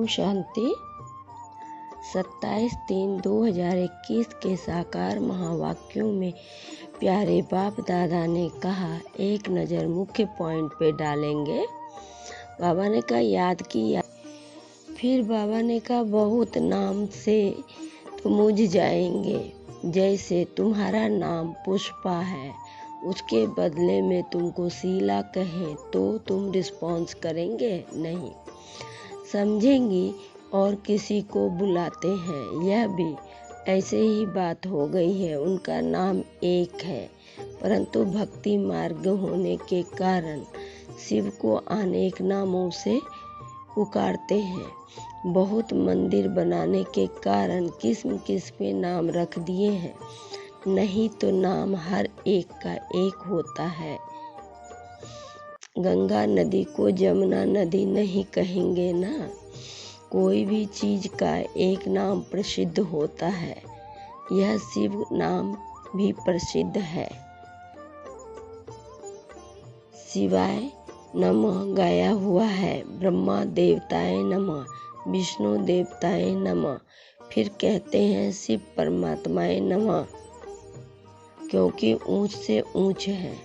ओम शांति। 27/3/2021 के साकार महावाक्यों में प्यारे बाप दादा ने कहा, एक नज़र मुख्य पॉइंट पे डालेंगे। बाबा ने कहा याद किया। फिर बाबा ने कहा बहुत नाम से तो मुझ जाएंगे। जैसे तुम्हारा नाम पुष्पा है, उसके बदले में तुमको शीला कहें तो तुम रिस्पॉन्स करेंगे? नहीं, समझेंगी और किसी को बुलाते हैं। यह भी ऐसे ही बात हो गई है। उनका नाम एक है, परंतु भक्ति मार्ग होने के कारण शिव को अनेक नामों से पुकारते हैं। बहुत मंदिर बनाने के कारण किस्म किस्म नाम रख दिए हैं, नहीं तो नाम हर एक का एक होता है। गंगा नदी को जमुना नदी नहीं कहेंगे ना। कोई भी चीज का एक नाम प्रसिद्ध होता है। यह शिव नाम भी प्रसिद्ध है। शिवाय नमः गाया हुआ है, ब्रह्मा देवताए नमः, विष्णु देवताए नमः। फिर कहते हैं शिव परमात्माए नमः, क्योंकि ऊंच से ऊंच है।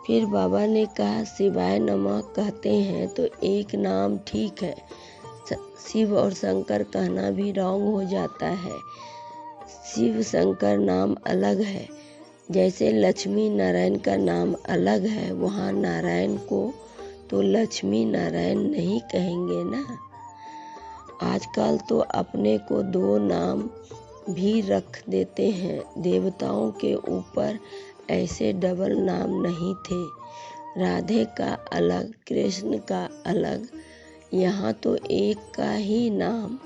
फिर बाबा ने कहा शिवाय नमः कहते हैं तो एक नाम ठीक है, शिव और शंकर कहना भी रॉन्ग हो जाता है। शिव शंकर नाम अलग है। जैसे लक्ष्मी नारायण का नाम अलग है, वहाँ नारायण को तो लक्ष्मी नारायण नहीं कहेंगे ना। आजकल तो अपने को दो नाम भी रख देते हैं। देवताओं के ऊपर ऐसे डबल नाम नहीं थे। राधे का अलग, कृष्ण का अलग। यहाँ तो एक का ही नाम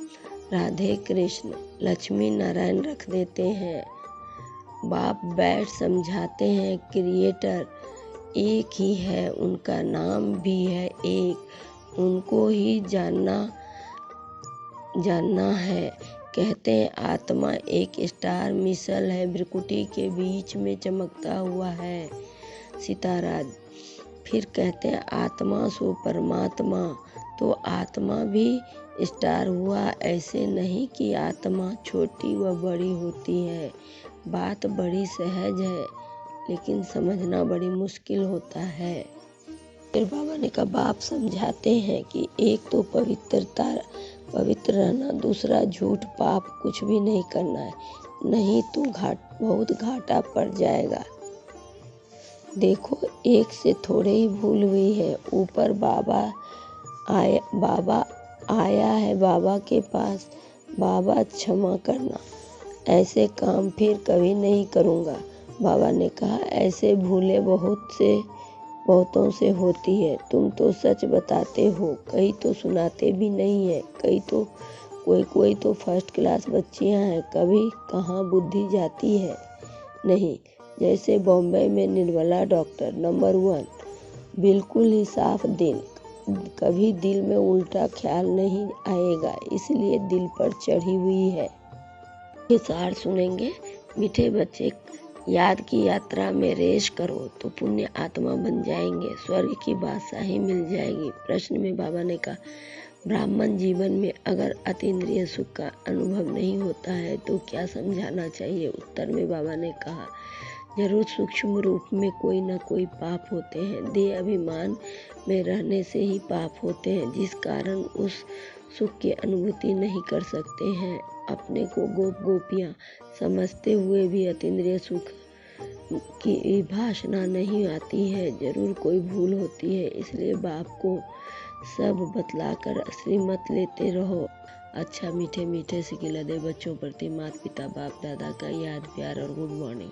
राधे कृष्ण लक्ष्मी नारायण रख देते हैं। बाप बैठ समझाते हैं क्रिएटर एक ही है, उनका नाम भी है एक, उनको ही जानना है। कहते हैं आत्मा एक स्टार मिसल है, भ्रिकुटी के बीच में चमकता हुआ है सितारा। फिर कहते हैं आत्मा सो परमात्मा, तो आत्मा भी स्टार हुआ। ऐसे नहीं कि आत्मा छोटी व बड़ी होती है। बात बड़ी सहज है, लेकिन समझना बड़ी मुश्किल होता है। फिर बाबा ने कहा बाप समझाते हैं कि एक तो पवित्र रहना, दूसरा झूठ पाप कुछ भी नहीं करना है, नहीं तो बहुत घाटा पड़ जाएगा। देखो एक से थोड़े ही भूल हुई है, ऊपर बाबा आया है बाबा के पास, बाबा क्षमा करना, ऐसे काम फिर कभी नहीं करूँगा। बाबा ने कहा ऐसे भूले बहुतों से होती है। तुम तो सच बताते हो, कई तो सुनाते भी नहीं है, कई तो कोई तो फर्स्ट क्लास बच्चियां हैं, कभी कहाँ बुद्धि जाती है नहीं। जैसे बॉम्बे में निर्मला डॉक्टर नंबर 1, बिल्कुल ही साफ दिल, कभी दिल में उल्टा ख्याल नहीं आएगा, इसलिए दिल पर चढ़ी हुई है। ये सार सुनेंगे। मीठे बच्चे, याद की यात्रा में रेश करो तो पुण्य आत्मा बन जाएंगे, स्वर्ग की बादशाही मिल जाएगी। प्रश्न में बाबा ने कहा ब्राह्मण जीवन में अगर अतीन्द्रिय सुख का अनुभव नहीं होता है तो क्या समझाना चाहिए? उत्तर में बाबा ने कहा जरूर सूक्ष्म रूप में कोई न कोई पाप होते हैं। देह अभिमान में रहने से ही पाप होते हैं, जिस कारण उस सुख की अनुभूति नहीं कर सकते हैं। अपने को गोपियाँ समझते हुए भी अतीन्द्रिय सुख की भाषणा नहीं आती है। जरूर कोई भूल होती है, इसलिए बाप को सब बतलाकर श्रीमत लेते रहो। अच्छा मीठे मीठे सिकिलदे बच्चों प्रति माता पिता बाप दादा का याद प्यार और गुड मॉर्निंग।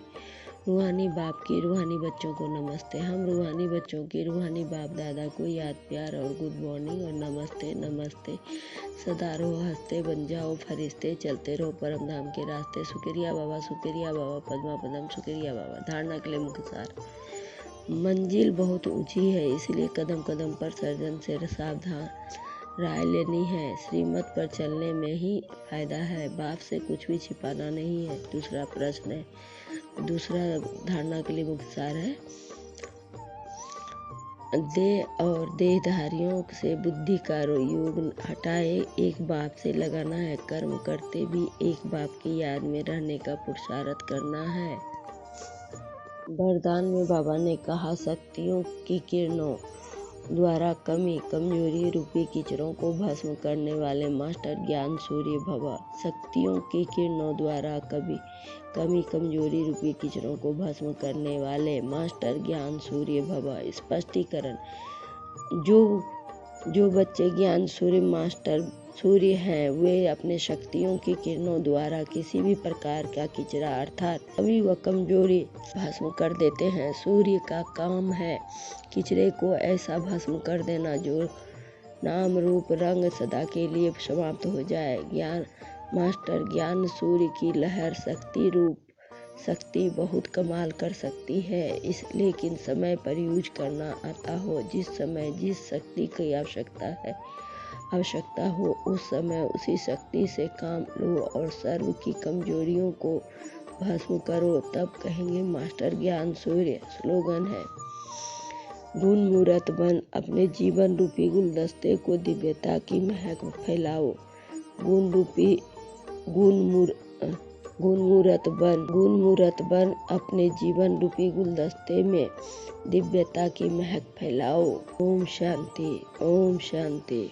रूहानी बाप की रूहानी बच्चों को नमस्ते। हम रूहानी बच्चों की रूहानी बाप दादा को याद प्यार और गुड मॉर्निंग और नमस्ते नमस्ते। सदा रहो हंसते, बन जाओ फरिश्ते, चलते रहो परम धाम के रास्ते। शुक्रिया बाबा पद्मा पदम शुक्रिया बाबा। धारणा के लिए मुख्य सार, मंजिल बहुत ऊंची है, इसलिए कदम कदम पर सर्जन से सावधान राय लेनी है। श्रीमत पर चलने में ही फायदा है, बाप से कुछ भी छिपाना नहीं है। दूसरा प्रश्न है, दूसरा धारणा के लिए मुख्य सार है, देह और देहधारियों से बुद्धि का योग हटाए एक बाप से लगाना है। कर्म करते भी एक बाप की याद में रहने का पुरुषार्थ करना है। वरदान में बाबा ने कहा, शक्तियों की किरणों द्वारा कमी कमजोरी रूपी कीचड़ों को भस्म करने वाले मास्टर ज्ञान सूर्य भव। शक्तियों की किरणों द्वारा कमी कमजोरी रूपी कीचड़ों को भस्म करने वाले मास्टर ज्ञान सूर्य भव। स्पष्टीकरण, जो बच्चे ज्ञान सूर्य मास्टर सूर्य हैं, वे अपने शक्तियों की किरणों द्वारा किसी भी प्रकार का कीचड़ा अर्थात कमी व कमजोरी भस्म कर देते हैं। सूर्य का काम है कीचड़े को ऐसा भस्म कर देना जो नाम रूप रंग सदा के लिए समाप्त हो जाए। मास्टर ज्ञान सूर्य की लहर शक्ति बहुत कमाल कर सकती है, लेकिन समय पर यूज करना आता हो। जिस समय जिस शक्ति की आवश्यकता हो उस समय उसी शक्ति से काम लो और सर्व की कमजोरियों को भस्म करो, तब कहेंगे मास्टर ज्ञान सूर्य। स्लोगन है, गुण मूर्त बन अपने जीवन रूपी गुलदस्ते को दिव्यता की महक फैलाओ। गुण मूर्त बन अपने जीवन रूपी गुलदस्ते में दिव्यता की महक फैलाओ। ओम शांति, ओम शांति।